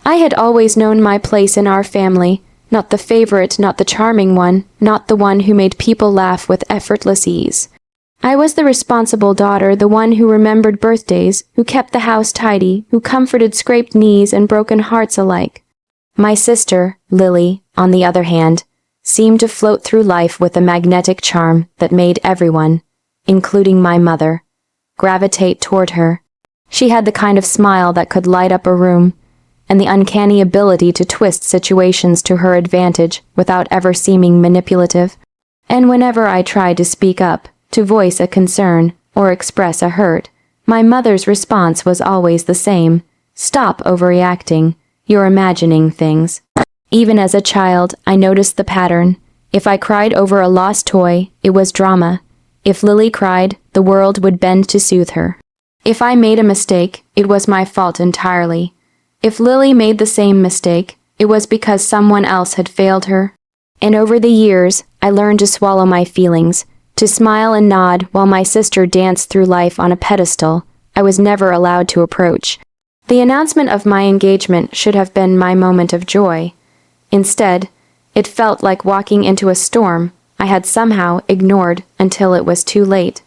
I had always known my place in our family, not the favorite, not the charming one, not the one who made people laugh with effortless ease. I was the responsible daughter, the one who remembered birthdays, who kept the house tidy, who comforted scraped knees and broken hearts alike. My sister, Lily, on the other hand, seemed to float through life with a magnetic charm that made everyone, including my mother, gravitate toward her. She had the kind of smile that could light up a room, and the uncanny ability to twist situations to her advantage without ever seeming manipulative. And whenever I tried to speak up, to voice a concern, or express a hurt, my mother's response was always the same: "Stop overreacting. You're imagining things." Even as a child, I noticed the pattern. If I cried over a lost toy, it was drama. If Lily cried, the world would bend to soothe her. If I made a mistake, it was my fault entirely. If Lily made the same mistake, it was because someone else had failed her. And over the years, I learned to swallow my feelings, to smile and nod while my sister danced through life on a pedestal I was never allowed to approach. The announcement of my engagement should have been my moment of joy. Instead, it felt like walking into a storm I had somehow ignored until it was too late.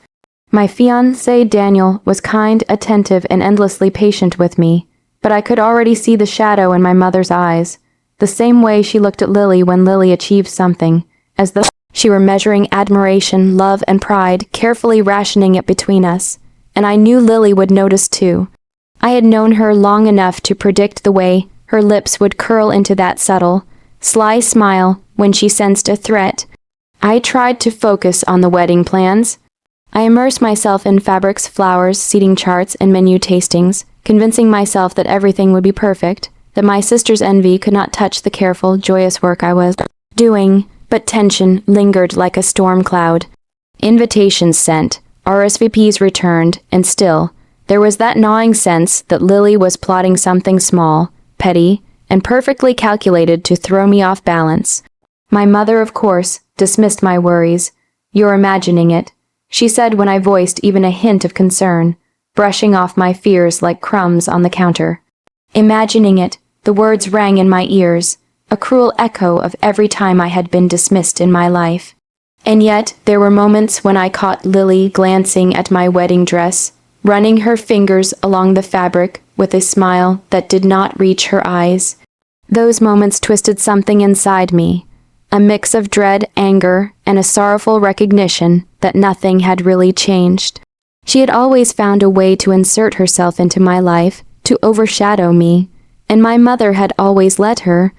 My fiancé Daniel was kind, attentive, and endlessly patient with me, but I could already see the shadow in my mother's eyes, the same way she looked at Lily when Lily achieved something, as though she were measuring admiration, love, and pride, carefully rationing it between us. And I knew Lily would notice too. I had known her long enough to predict the way her lips would curl into that subtle, sly smile when she sensed a threat. I tried to focus on the wedding plans. I immersed myself in fabrics, flowers, seating charts, and menu tastings, convincing myself that everything would be perfect, that my sister's envy could not touch the careful, joyous work I was doing, but tension lingered like a storm cloud. Invitations sent, RSVPs returned, and still, there was that gnawing sense that Lily was plotting something small, petty, and perfectly calculated to throw me off balance. My mother, of course, dismissed my worries. "You're imagining it," she said when I voiced even a hint of concern, brushing off my fears like crumbs on the counter. Imagining it, the words rang in my ears, a cruel echo of every time I had been dismissed in my life. And yet, there were moments when I caught Lily glancing at my wedding dress, running her fingers along the fabric with a smile that did not reach her eyes. Those moments twisted something inside me, a mix of dread, anger, and a sorrowful recognition that nothing had really changed. She had always found a way to insert herself into my life, to overshadow me, and my mother had always let her.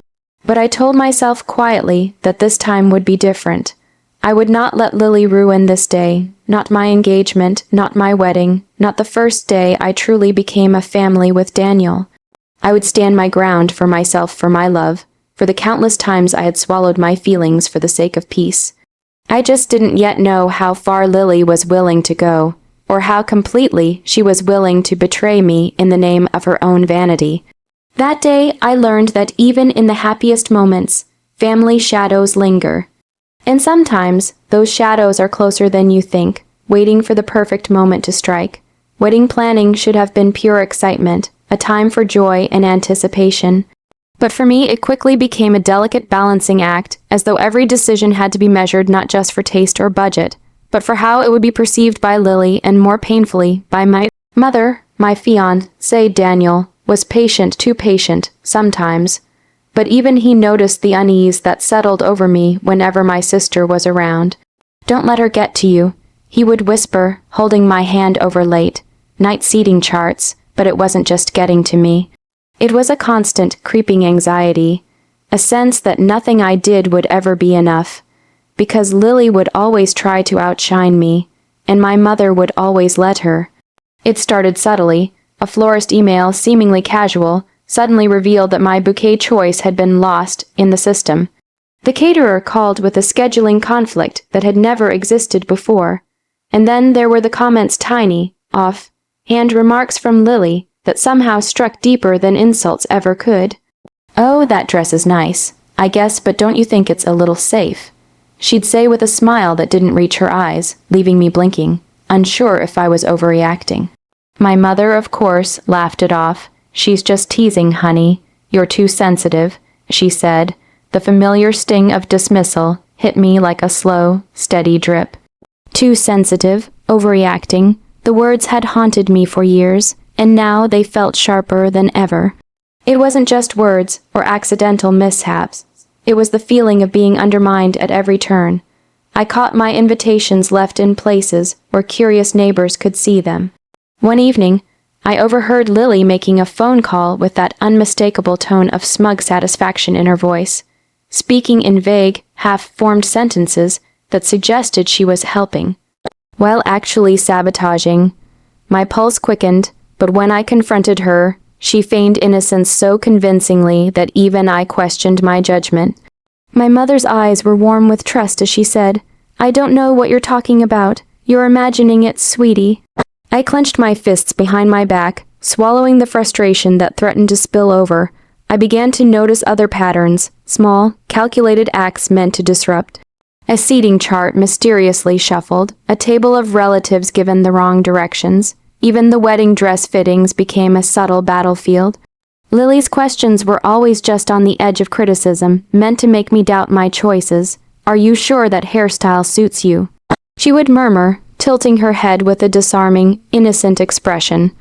But I told myself quietly that this time would be different. I would not let Lily ruin this day, not my engagement, not my wedding, not the first day I truly became a family with Daniel. I would stand my ground for myself, for my love, for the countless times I had swallowed my feelings for the sake of peace. I just didn't yet know how far Lily was willing to go, or how completely she was willing to betray me in the name of her own vanity. That day, I learned that even in the happiest moments, family shadows linger. And sometimes, those shadows are closer than you think, waiting for the perfect moment to strike. Wedding planning should have been pure excitement, a time for joy and anticipation. But for me, it quickly became a delicate balancing act, as though every decision had to be measured not just for taste or budget, but for how it would be perceived by Lily and, more painfully, by my mother. My fiancé Daniel was patient, too patient, sometimes, but even he noticed the unease that settled over me whenever my sister was around. "Don't let her get to you," he would whisper, holding my hand over late night seating charts, but it wasn't just getting to me. It was a constant, creeping anxiety, a sense that nothing I did would ever be enough, because Lily would always try to outshine me, and my mother would always let her. It started subtly. A florist email, seemingly casual, suddenly revealed that my bouquet choice had been lost in the system. The caterer called with a scheduling conflict that had never existed before. And then there were the comments, tiny, off-hand remarks from Lily that somehow struck deeper than insults ever could. "Oh, that dress is nice, I guess, but don't you think it's a little safe?" she'd say with a smile that didn't reach her eyes, leaving me blinking, unsure if I was overreacting. My mother, of course, laughed it off. "She's just teasing, honey. "You're too sensitive," she said. The familiar sting of dismissal hit me like a slow, steady drip. Too sensitive, overreacting. The words had haunted me for years, and now they felt sharper than ever. It wasn't just words or accidental mishaps. It was the feeling of being undermined at every turn. I caught my invitations left in places where curious neighbors could see them. One evening, I overheard Lily making a phone call with that unmistakable tone of smug satisfaction in her voice, speaking in vague, half-formed sentences that suggested she was helping, while actually sabotaging. My pulse quickened, but when I confronted her, she feigned innocence so convincingly that even I questioned my judgment. My mother's eyes were warm with trust as she said, "I don't know what you're talking about. You're imagining it, sweetie." I clenched my fists behind my back, swallowing the frustration that threatened to spill over. I began to notice other patterns, small, calculated acts meant to disrupt. A seating chart mysteriously shuffled, a table of relatives given the wrong directions. Even the wedding dress fittings became a subtle battlefield. Lily's questions were always just on the edge of criticism, meant to make me doubt my choices. "Are you sure that hairstyle suits you?" she would murmur, tilting her head with a disarming, innocent expression.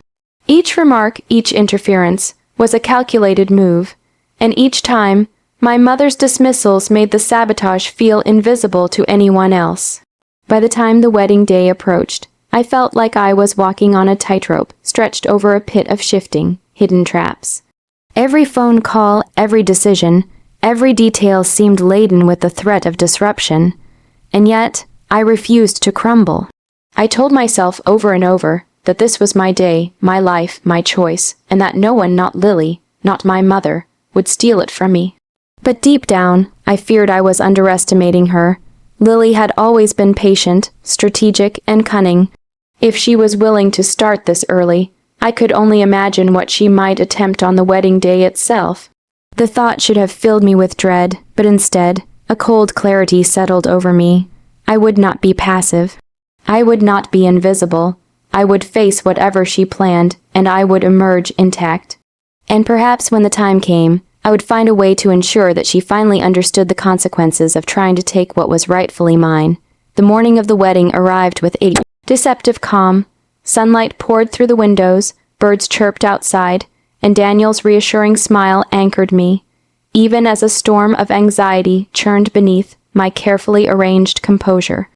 Each remark, each interference, was a calculated move, and each time, my mother's dismissals made the sabotage feel invisible to anyone else. By the time the wedding day approached, I felt like I was walking on a tightrope stretched over a pit of shifting, hidden traps. Every phone call, every decision, every detail seemed laden with the threat of disruption, and yet I refused to crumble. I told myself over and over that this was my day, my life, my choice, and that no one, not Lily, not my mother, would steal it from me. But deep down, I feared I was underestimating her. Lily had always been patient, strategic, and cunning. If she was willing to start this early, I could only imagine what she might attempt on the wedding day itself. The thought should have filled me with dread, but instead, a cold clarity settled over me. I would not be passive. I would not be invisible. I would face whatever she planned, and I would emerge intact. And perhaps when the time came, I would find a way to ensure that she finally understood the consequences of trying to take what was rightfully mine. The morning of the wedding arrived with a deceptive calm. Sunlight poured through the windows, birds chirped outside, and Daniel's reassuring smile anchored me, even as a storm of anxiety churned beneath my carefully arranged composure.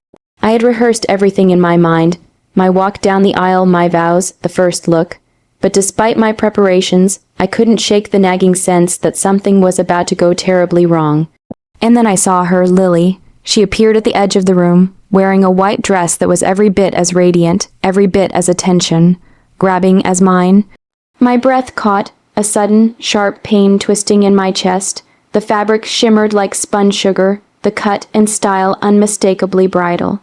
I had rehearsed everything in my mind, my walk down the aisle, my vows, the first look, but despite my preparations, I couldn't shake the nagging sense that something was about to go terribly wrong. And then I saw her, Lily. She appeared at the edge of the room, wearing a white dress that was every bit as radiant, every bit as attention, grabbing as mine. My breath caught, a sudden, sharp pain twisting in my chest. The fabric shimmered like spun sugar, the cut and style unmistakably bridal.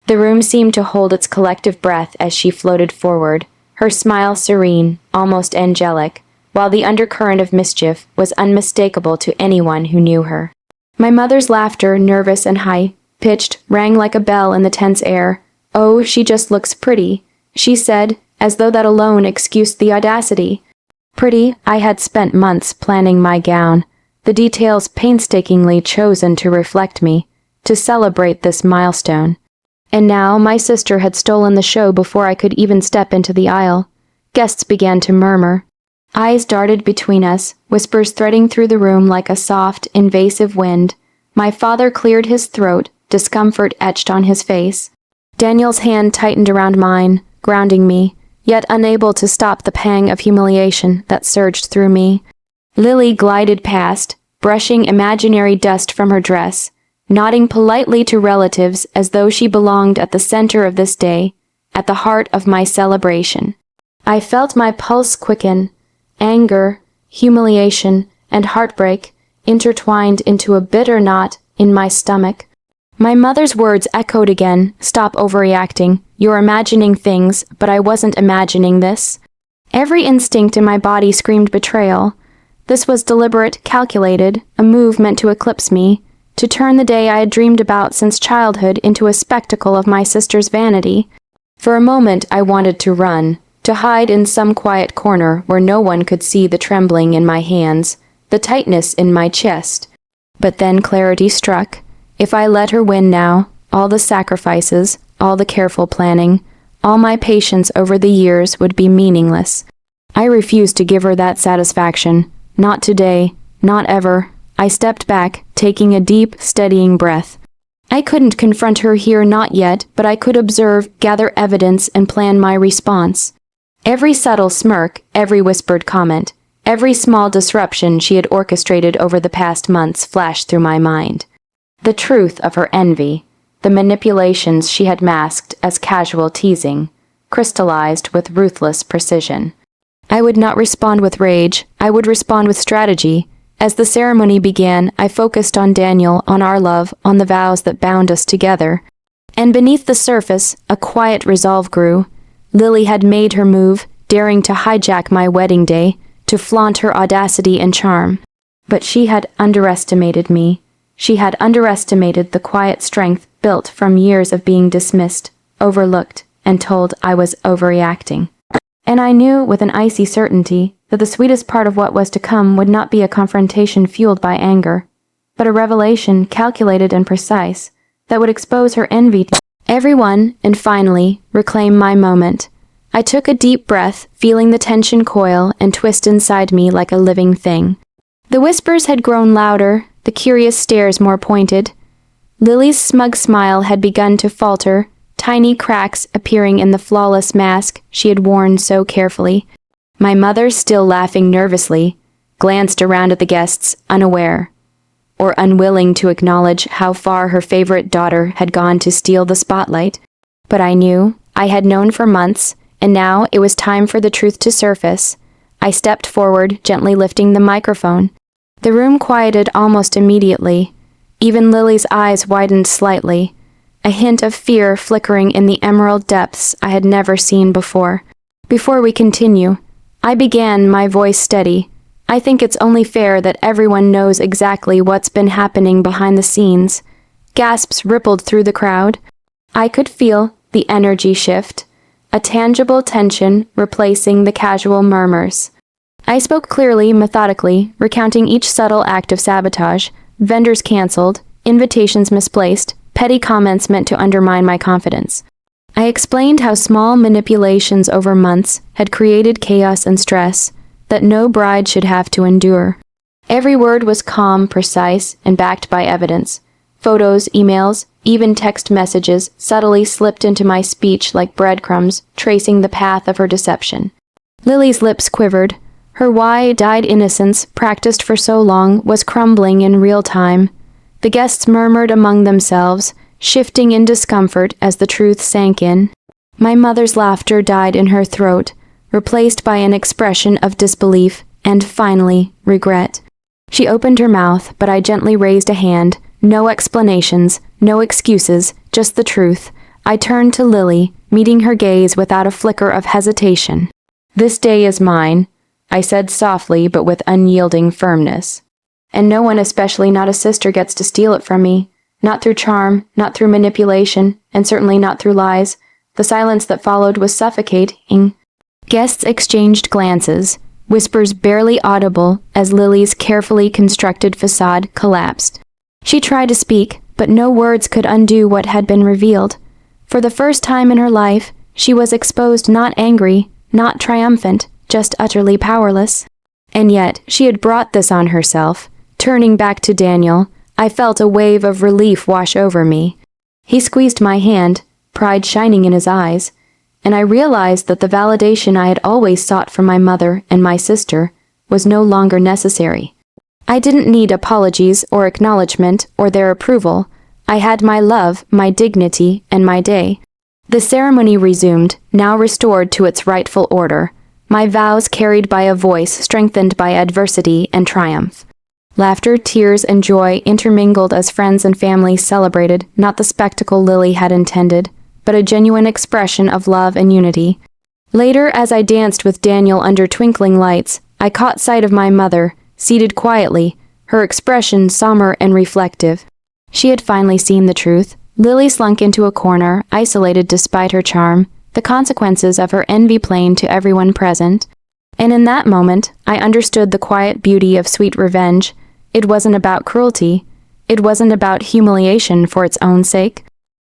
The room seemed to hold its collective breath as she floated forward, her smile serene, almost angelic, while the undercurrent of mischief was unmistakable to anyone who knew her. My mother's laughter, nervous and high-pitched, rang like a bell in the tense air. "Oh, she just looks pretty," she said, as though that alone excused the audacity. Pretty, I had spent months planning my gown, the details painstakingly chosen to reflect me, to celebrate this milestone. And now my sister had stolen the show before I could even step into the aisle. Guests began to murmur. Eyes darted between us, whispers threading through the room like a soft, invasive wind. My father cleared his throat, discomfort etched on his face. Daniel's hand tightened around mine, grounding me, yet unable to stop the pang of humiliation that surged through me. Lily glided past, brushing imaginary dust from her dress, nodding politely to relatives as though she belonged at the center of this day, at the heart of my celebration. I felt my pulse quicken, anger, humiliation, and heartbreak intertwined into a bitter knot in my stomach. My mother's words echoed again, "Stop overreacting. You're imagining things, but I wasn't imagining this." Every instinct in my body screamed betrayal. This was deliberate, calculated, a move meant to eclipse me, to turn the day I had dreamed about since childhood into a spectacle of my sister's vanity. For a moment I wanted to run, to hide in some quiet corner where no one could see the trembling in my hands, the tightness in my chest. But then clarity struck. If I let her win now, all the sacrifices, all the careful planning, all my patience over the years would be meaningless. I refused to give her that satisfaction. Not today, not ever. I stepped back, taking a deep, steadying breath. I couldn't confront her here, not yet, but I could observe, gather evidence, and plan my response. Every subtle smirk, every whispered comment, every small disruption she had orchestrated over the past months flashed through my mind. The truth of her envy, the manipulations she had masked as casual teasing, crystallized with ruthless precision. I would not respond with rage, I would respond with strategy. As the ceremony began, I focused on Daniel, on our love, on the vows that bound us together. And beneath the surface, a quiet resolve grew. Lily had made her move, daring to hijack my wedding day, to flaunt her audacity and charm. But she had underestimated me. She had underestimated the quiet strength built from years of being dismissed, overlooked, and told I was overreacting. And I knew with an icy certainty that the sweetest part of what was to come would not be a confrontation fueled by anger, but a revelation calculated and precise that would expose her envy to everyone and finally reclaim my moment. I took a deep breath, feeling the tension coil and twist inside me like a living thing. The whispers had grown louder, the curious stares more pointed. Lily's smug smile had begun to falter, tiny cracks appearing in the flawless mask she had worn so carefully. My mother, still laughing nervously, glanced around at the guests, unaware, or unwilling to acknowledge how far her favorite daughter had gone to steal the spotlight. But I knew, I had known for months, and now it was time for the truth to surface. I stepped forward, gently lifting the microphone. The room quieted almost immediately. Even Lily's eyes widened slightly, a hint of fear flickering in the emerald depths I had never seen before. Before we continue, I began, my voice steady. I think it's only fair that everyone knows exactly what's been happening behind the scenes. Gasps rippled through the crowd. I could feel the energy shift, a tangible tension replacing the casual murmurs. I spoke clearly, methodically, recounting each subtle act of sabotage, vendors canceled, invitations misplaced, petty comments meant to undermine my confidence. I explained how small manipulations over months had created chaos and stress that no bride should have to endure. Every word was calm, precise, and backed by evidence. Photos, emails, even text messages subtly slipped into my speech like breadcrumbs, tracing the path of her deception. Lily's lips quivered. Her wide-eyed innocence, practiced for so long, was crumbling in real time. The guests murmured among themselves, shifting in discomfort as the truth sank in. My mother's laughter died in her throat, replaced by an expression of disbelief and, finally, regret. She opened her mouth, but I gently raised a hand. No explanations, no excuses, just the truth. I turned to Lily, meeting her gaze without a flicker of hesitation. "This day is mine," I said softly but with unyielding firmness. "And no one, especially not a sister, gets to steal it from me. Not through charm, not through manipulation, and certainly not through lies." The silence that followed was suffocating. Guests exchanged glances, whispers barely audible as Lily's carefully constructed facade collapsed. She tried to speak, but no words could undo what had been revealed. For the first time in her life, she was exposed, not angry, not triumphant, just utterly powerless. And yet, she had brought this on herself. Turning back to Daniel, I felt a wave of relief wash over me. He squeezed my hand, pride shining in his eyes, and I realized that the validation I had always sought from my mother and my sister was no longer necessary. I didn't need apologies or acknowledgement or their approval. I had my love, my dignity, and my day. The ceremony resumed, now restored to its rightful order. My vows carried by a voice strengthened by adversity and triumph. Laughter, tears, and joy intermingled as friends and family celebrated, not the spectacle Lily had intended, but a genuine expression of love and unity. Later, as I danced with Daniel under twinkling lights, I caught sight of my mother, seated quietly, her expression somber and reflective. She had finally seen the truth. Lily slunk into a corner, isolated despite her charm, the consequences of her envy plain to everyone present. And in that moment, I understood the quiet beauty of sweet revenge. It wasn't about cruelty. It wasn't about humiliation for its own sake.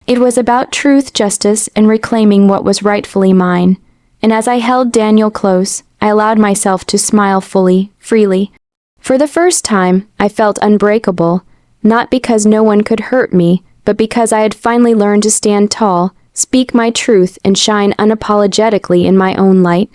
It was about truth, justice, and reclaiming what was rightfully mine. And as I held Daniel close, I allowed myself to smile fully, freely. For the first time, I felt unbreakable, not because no one could hurt me, but because I had finally learned to stand tall, speak my truth, and shine unapologetically in my own light.